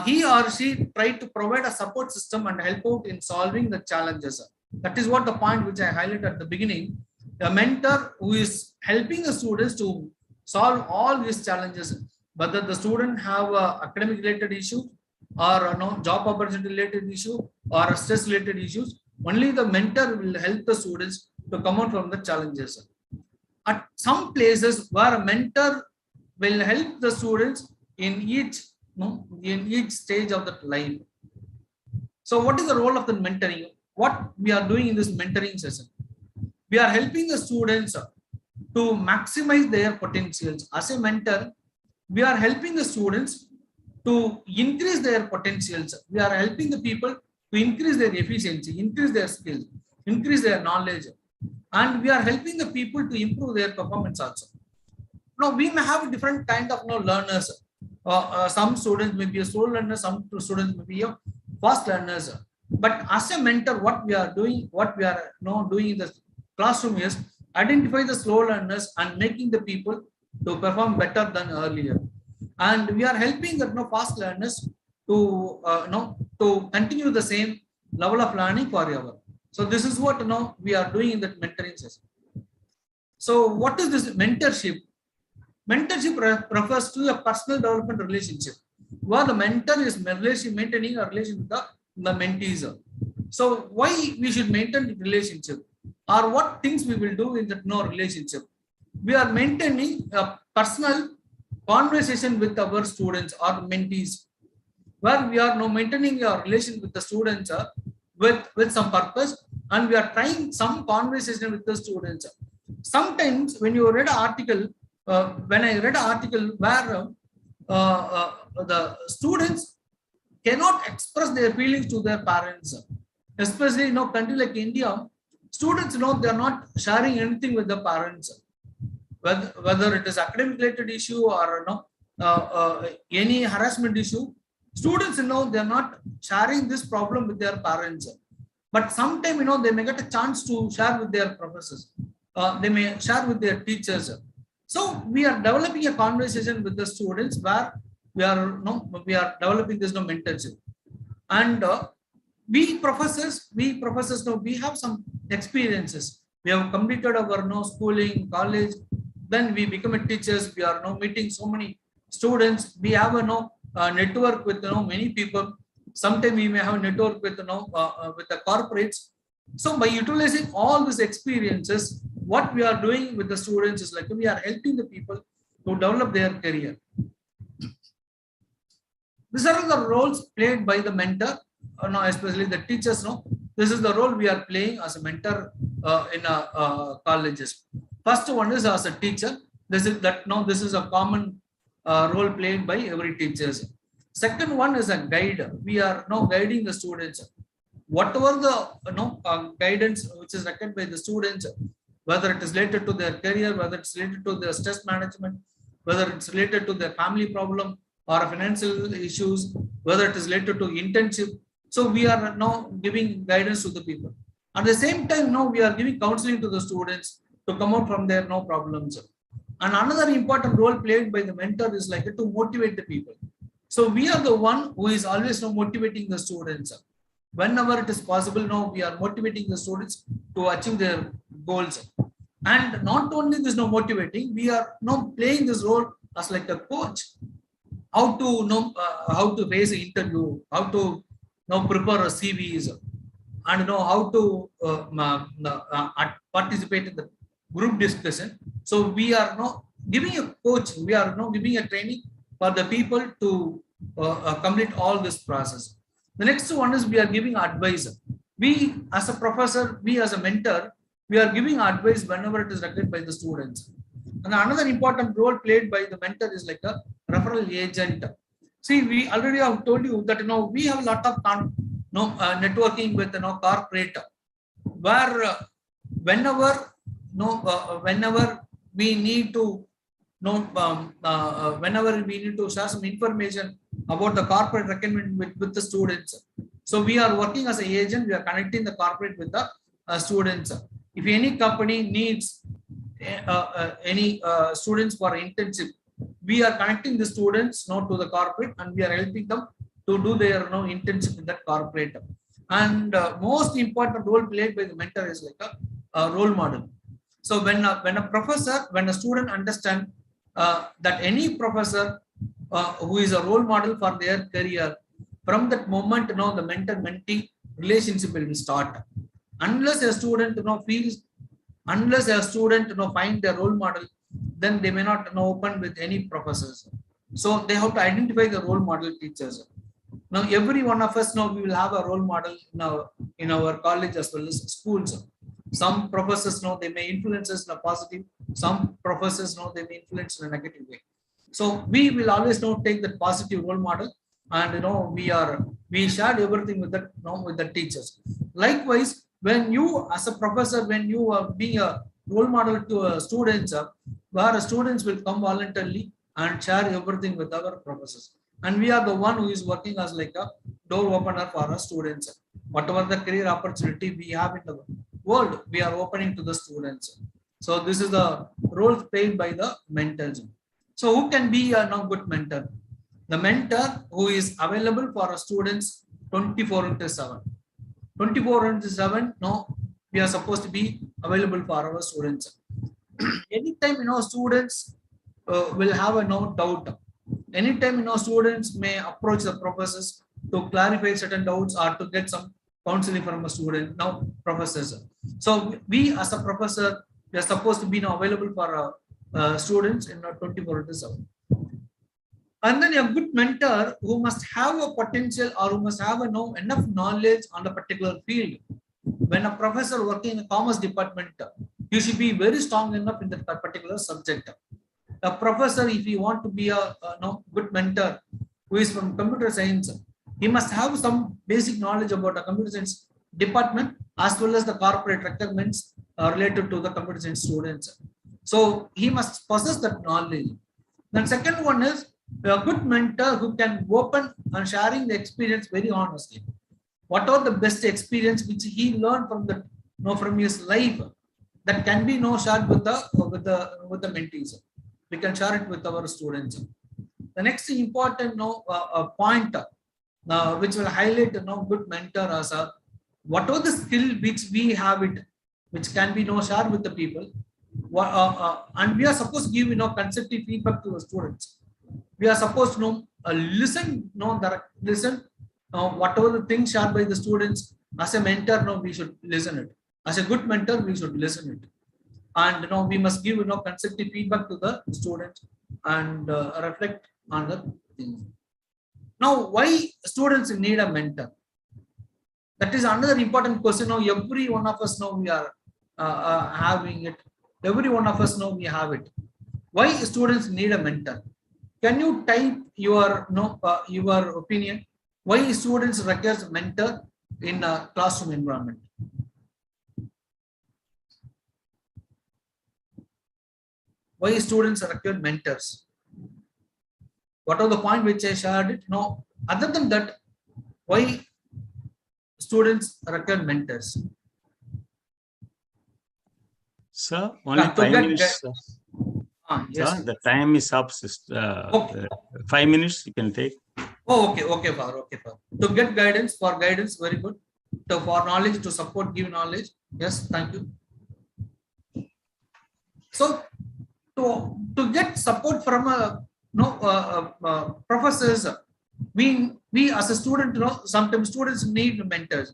Speaker 8: He or she try to provide a support system and help out in solving the challenges. That is what the point which I highlighted at the beginning. A mentor who is helping the students to solve all these challenges, whether the student have academic related issues or job opportunity related issue or stress related issues. Only the mentor will help the students to come out from the challenges. At some places where a mentor will help the students in each stage of the life. So what is the role of the mentoring? What we are doing in this mentoring session? We are helping the students to maximize their potentials. As a mentor, we are helping the students to increase their potentials. We are helping the people to increase their efficiency, increase their skills, increase their knowledge, and we are helping the people to improve their performance also. Now, we may have different kind of learners. Some students may be a slow learner, some students may be a fast learners. But as a mentor, what we are doing in the classroom is identify the slow learners and making the people to perform better than earlier. And we are helping the fast learners to continue the same level of learning forever. So this is what we are doing in the mentoring session. So what is this mentorship? Mentorship refers to a personal development relationship where the mentor is maintaining a relation with the mentees. So why we should maintain the relationship, or what things we will do in that no relationship? We are maintaining a personal conversation with our students or mentees, where we are now maintaining a relation with the students with some purpose, and we are trying some conversation with the students. Sometimes when you read an article, when I read an article where the students cannot express their feelings to their parents, especially in a country like India, students they are not sharing anything with the parents, whether it is academic related issue or any harassment issue. Students they are not sharing this problem with their parents, but sometimes they may get a chance to share with their professors, they may share with their teachers. So we are developing a conversation with the students where we are developing this mentorship. And we professors we have some experiences. We have completed our schooling, college, then we become a teachers. We are now meeting so many students. We have a network with many people. Sometimes we may have a network with with the corporates. So by utilizing all these experiences, what we are doing with the students is like we are helping the people to develop their career. These are the roles played by the mentor, especially the teachers. This is the role we are playing as a mentor in colleges. First one is as a teacher. This is a common role played by every teacher. Second one is a guide. We are now guiding the students. Whatever the guidance which is required by the students, whether it is related to their career, whether it's related to their stress management, whether it's related to their family problem or financial issues, whether it is related to internship. So we are now giving guidance to the people. At the same time, now we are giving counseling to the students to come out from their problems. And another important role played by the mentor is like to motivate the people. So we are the one who is always motivating the students. Whenever it is possible, now we are motivating the students to achieve their goals. And not only this motivating, we are now playing this role as like a coach. How to face an interview, how to prepare a CVs, and how to participate in the group discussion. So we are now giving a coach, we are now giving a training for the people to complete all this process. The next one is we are giving advice. We as a professor, we as a mentor, we are giving advice whenever it is required by the students. And another important role played by the mentor is like a referral agent. See, we already have told you that we have a lot of networking with corporate, where whenever we need to whenever we need to share some information about the corporate recommend with the students. So we are working as an agent. We are connecting the corporate with the students. If any company needs any students for internship, we are connecting the students to the corporate, and we are helping them to do their internship in that corporate. And most important role played by the mentor is like a role model. So when a student understand that any professor who is a role model for their career, from that moment the mentor-mentee relationship will start. Unless a student find their role model, then they may not open with any professors. So they have to identify the role model teachers. Now every one of us we will have a role model in our college as well as schools. Some professors they may influence us in a positive, some professors they may influence in a negative way. So we will always take that positive role model, and we shared everything with that with the teachers. Likewise, when you as a professor, when you are being a role model to students, where students will come voluntarily and share everything with our professors, and we are the one who is working as like a door opener for our students. Whatever the career opportunity we have in the world, we are opening to the students. So this is the role played by the mentors. So who can be a good mentor? The mentor who is available for our students 24/7. 24/7, we are supposed to be available for our students. anytime students will have a no doubt. Anytime students may approach the professors to clarify certain doubts or to get some counseling from a student, now professors. So we as a professor, we are supposed to be now available for students in 24/7. And then a good mentor who must have a potential or who must have enough knowledge on a particular field. When a professor working in a commerce department, you should be very strong enough in that particular subject. A professor, if you want to be a good mentor who is from computer science, he must have some basic knowledge about a computer science department as well as the corporate requirements related to the computer science students. So he must possess that knowledge. Then second one is a good mentor who can open and sharing the experience very honestly. What are the best experience which he learned from the from his life that can be shared with the mentees. We can share it with our students. The next important point which will highlight good mentor as what are the skill which we have it, which can be shared with the people. And we are supposed to give constructive feedback to the students. We are supposed to listen, listen. Whatever the things shared by the students, as a mentor, we should listen it. As a good mentor, we should listen it. And we must give constructive feedback to the students and reflect on the things. Now, why students need a mentor? That is another important question. Now, every one of us know we are having it. Every one of us know we have it. Why students need a mentor? Can you type your your opinion? Why students require a mentor in a classroom environment? Why students require mentors? What are the point which I shared it? No, other than that, why students require mentors?
Speaker 1: Sir, only 5 minutes.
Speaker 8: Yes.
Speaker 1: Sir, the time is up. Okay. 5 minutes you can take.
Speaker 8: Oh, okay, okay, okay, to get guidance, very good. For knowledge, to support, give knowledge. Yes, thank you. So, to get support from professors, we as a student, sometimes students need mentors.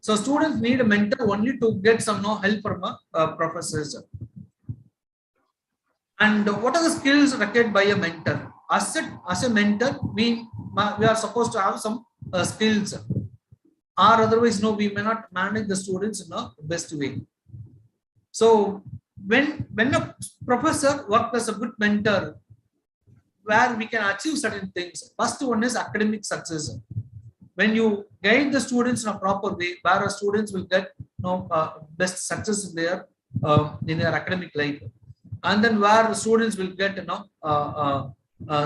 Speaker 8: So students need a mentor only to get some help from professors. And what are the skills required by a mentor? As a mentor, we are supposed to have some skills, or otherwise we may not manage the students in the best way. So when a professor works as a good mentor, where we can achieve certain things. First one is academic success. When you guide the students in a proper way, where our students will get best success in their academic life, and then where the students will get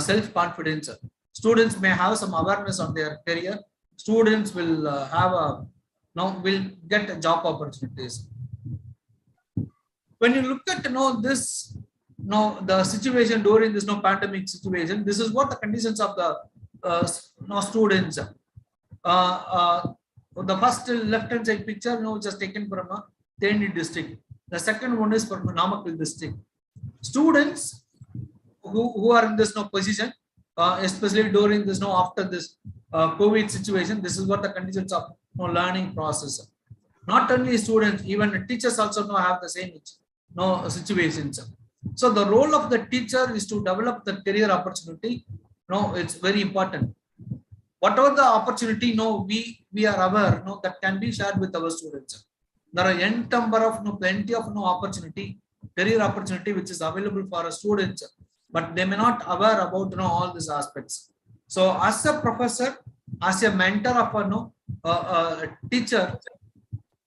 Speaker 8: self-confidence. Students may have some awareness on their career. Students will have will get job opportunities. When you look at this the situation during this pandemic situation, this is what the conditions of the students. The first left hand side picture which is taken from Teni district. The second one is from Namakkal district. Students who are in this position, especially during this after this COVID situation, this is what the conditions of learning process. Not only students, even teachers also have the same situations. So the role of the teacher is to develop the career opportunity. It's very important. Whatever the opportunity, we are aware, that can be shared with our students. There are n number of plenty of opportunity, career opportunity which is available for our students, but they may not aware about all these aspects. So as a professor, as a mentor of a teacher,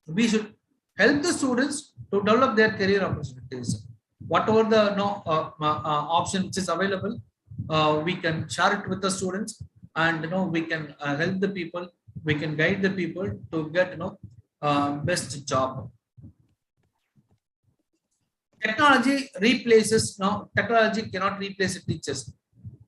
Speaker 8: we should help the students to develop their career opportunities. Whatever the option which is available, we can share it with the students, and we can help the people, we can guide the people to get best job. Technology replaces, technology cannot replace teachers,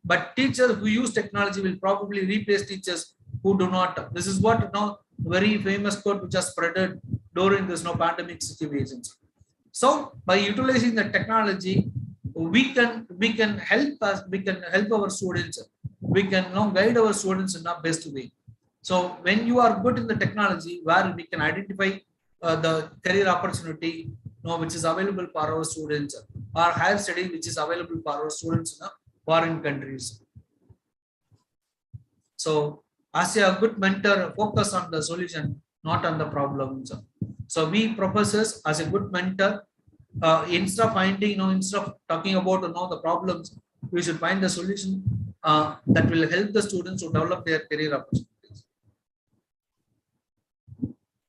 Speaker 8: but teachers who use technology will probably replace teachers who do not. This is what very famous quote which has spreaded during this pandemic situations. So by utilizing the technology, we can help our students. We can guide our students in the best way. So when you are good in the technology, where we can identify the career opportunity, which is available for our students, or higher study which is available for our students in foreign countries. So as a good mentor, focus on the solution, not on the problems. So we professors as a good mentor, instead of finding, instead of talking about the problems, we should find the solution that will help the students to develop their career opportunities.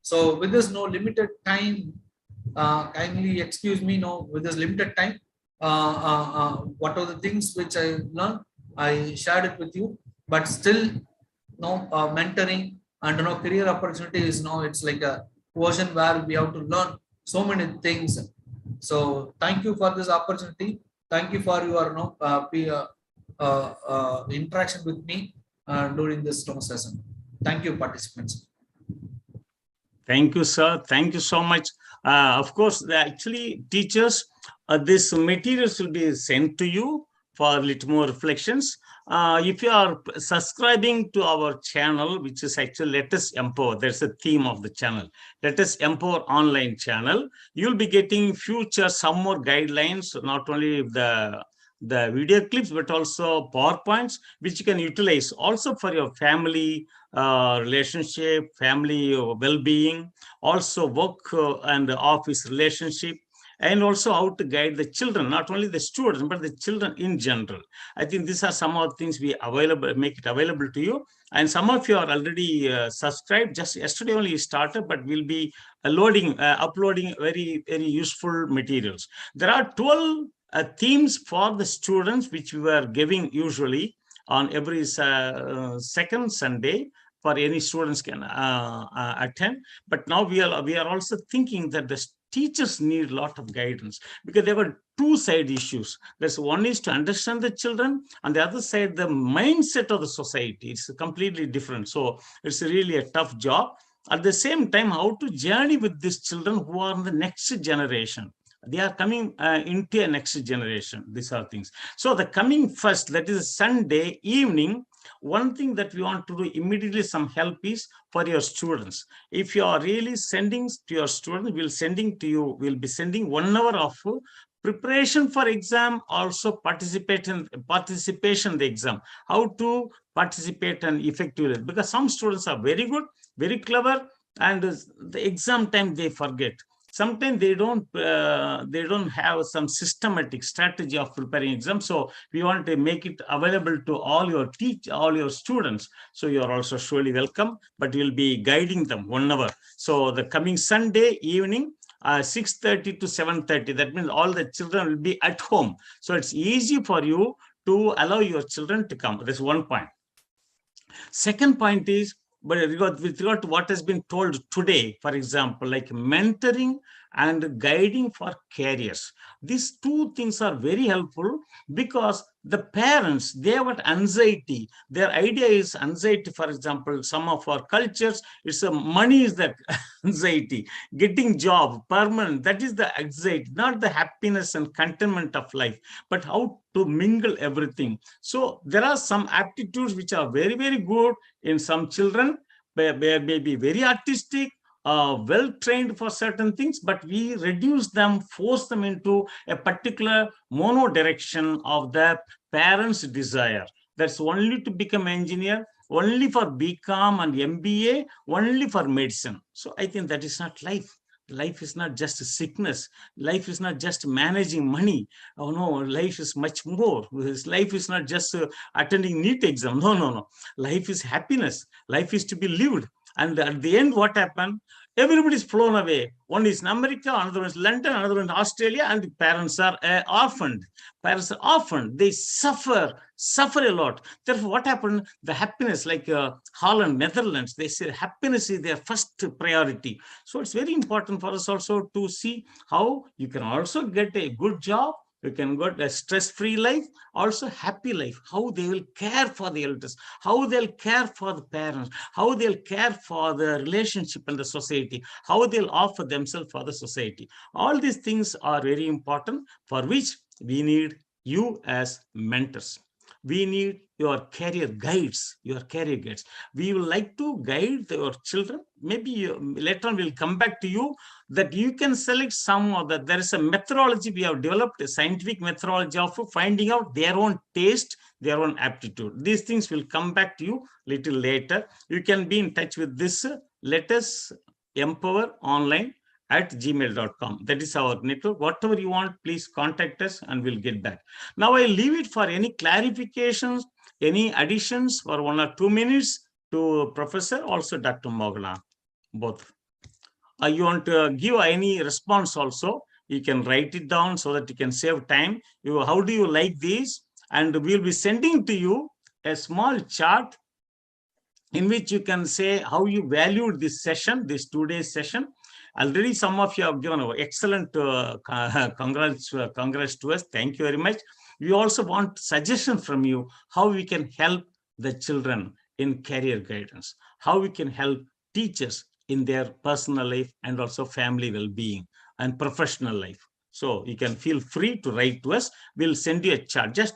Speaker 8: So with this limited time, kindly excuse me, with this limited time, what are the things which I learned, I shared it with you, but still mentoring and career opportunity is it's like a version where we have to learn so many things. So thank you for this opportunity. Thank you for your interaction with me during this session. Thank you, participants.
Speaker 1: Thank you, sir. Thank you so much. Of course, actually, teachers, this materials will be sent to you for a little more reflections. If you are subscribing to our channel, which is actually Let Us Empower, there's a theme of the channel, Let Us Empower online channel, you'll be getting future some more guidelines, not only the video clips, but also PowerPoints, which you can utilize also for your family relationship, family well-being, also work and office relationship, and also how to guide the children, not only the students, but the children in general. I think these are some of the things we make it available to you. And some of you are already subscribed. Just yesterday only started, but we'll be uploading very, very useful materials. There are 12 themes for the students, which we were giving usually on every second Sunday, for any students can attend. But now we are also thinking that the teachers need a lot of guidance, because there were two side issues. There's one is to understand the children, and the other side, the mindset of the society is completely different. So it's really a tough job. At the same time, how to journey with these children who are the next generation. They are coming into a next generation. These are things. So the coming first, that is Sunday evening, one thing that we want to do immediately, some help is for your students. If you are really sending to your students, we'll be sending 1 hour of preparation for exam, also participation in the exam, how to participate and effectively, because some students are very good, very clever, and the exam time they forget. Sometimes they don't have some systematic strategy of preparing exam. So we want to make it available to all your students. So you are also surely welcome, but we'll be guiding them 1 hour. So the coming Sunday evening, 6:30 to 7:30, that means all the children will be at home. So it's easy for you to allow your children to come. That's one point. Second point is, but with regard to what has been told today, for example, like mentoring and guiding for careers. These two things are very helpful, because the parents, they have anxiety. Their idea is anxiety. For example, some of our cultures, it's money is the anxiety. Getting job, permanent, that is the anxiety, not the happiness and contentment of life, but how to mingle everything. So there are some aptitudes which are very, very good in some children, may be very artistic, well trained for certain things, but we reduce them, force them into a particular mono direction of the parents' desire. That's only to become engineer, only for BCom and MBA, only for medicine. So I think that is not life. Life is not just sickness. Life is not just managing money. Oh no, life is much more. Life is not just attending NEET exam. No. Life is happiness. Life is to be lived. And at the end, what happened? Everybody is flown away. One is in America, another one is London, another one in Australia, and the parents are orphaned. Parents are orphaned. They suffer a lot. Therefore, what happened? The happiness, like Holland, Netherlands, they say happiness is their first priority. So it's very important for us also to see how you can also get a good job You can go a stress-free life, also happy life, how they will care for the elders, how they'll care for the parents, how they'll care for the relationship and the society, how they'll offer themselves for the society. All these things are very important, for which we need you as mentors. We need your career guides, We would like to guide your children. Maybe later on we'll come back to you that you can select some of that. There is a methodology we have developed, a scientific methodology of finding out their own taste, their own aptitude. These things will come back to you little later. You can be in touch with this. Let us empower online at gmail.com. That is our network. Whatever you want, please contact us and we'll get back. Now I leave it for any clarifications, any additions for 1 or 2 minutes to Professor, also Dr. Mogana, both. You want to give any response also, you can write it down so that you can save time. How do you like this? And we'll be sending to you a small chart in which you can say how you valued this session, this 2-day session. Already some of you have given excellent congrats to us. Thank you very much. We also want suggestion from you how we can help the children in career guidance, how we can help teachers in their personal life and also family well-being and professional life. So you can feel free to write to us. We'll send you a chart. Just